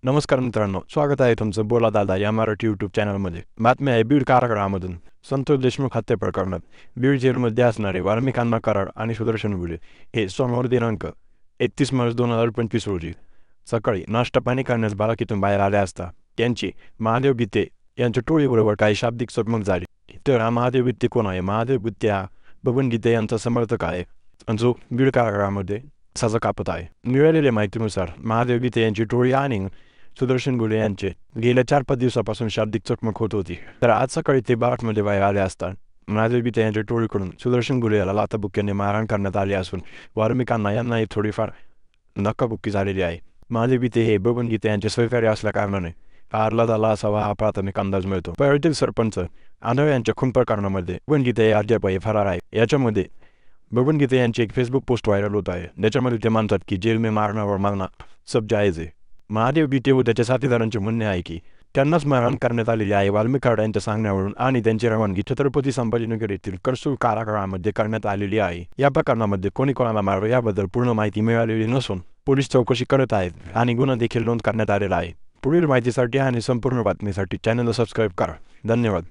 नमस्कार मित्रांनो, स्वागत आहे तुमचं बोला दादा या मराठी यूट्यूब चॅनलमध्ये. बातमी आहे बीड कारागृहामधून. संतोष देशमुख हत्या प्रकरणात बीड जेलमध्ये असणारे वाल्मिकांना कराड आणि सुदर्शन गुले हे सोमवार दिनांक 31 मार्च 2025 रोजी सकाळी नाश्ता पाणी करण्यास बाराकीतून बाहेर आले असता त्यांची महादेव गीते यांच्या टोळीबरोबर काही शाब्दिक चकमक झाली. तर हा महादेव गीते कोण आहे? महादेव गीते हा बबन गीते यांचा समर्थक आहे, जो बीड कारागृहामध्ये सजा कापत आहे. मिळालेल्या माहितीनुसार महादेव गीते यांची टोळी आणि सुदर्शन गुले यांचे गेल्या 4-5 दिवसापासून शाब्दिक चकमक होत होती. तर आज सकाळी ते बाराटमध्ये बाहेर आले असता महादेव गीते यांच्या टोळीकडून सुदर्शन गुले याला लाथाबुक्क्याने मारहाण करण्यात आली असून वाल्मिकांना यांनाही थोडीफार धक्काबुक्की झालेली आहे. महादेव गीते हे बबन गीते यांचे सहकारी असल्याकारणाने कारला झाला असावा हा प्राथमिक अंदाज मिळतो. पळतील सरपंच आंधळे यांच्या खून प्रकरणामध्ये बबन गीते अद्यापही फरार आहे. याच्यामध्ये बबन गीते यांची एक फेसबुक पोस्ट व्हायरल होत आहे. ज्याच्यामध्ये ते मानतात की जेल में मारना और मारना सब जायज आहे. महादेव गीते व त्याच्या साथीदारांचे म्हणणे आहे की त्यांनाच मारहाण करण्यात आलेली आहे. वाल्मिक कराड यांच्या सांगण्यावरून आणि त्यांची रवानगी छत्रपती संभाजीनगर येथील करसूल कारागृहामध्ये करण्यात आलेली आहे. या प्रकरणामध्ये कोणी कोणाला मारलं याबद्दल पूर्ण माहिती मिळालेली नसून पोलीस चौकशी करत आहेत आणि गुन्हा देखील नोंद करण्यात आलेला आहे. पुढील माहितीसाठी आणि संपूर्ण बातमीसाठी चॅनलला सबस्क्राईब करा. धन्यवाद.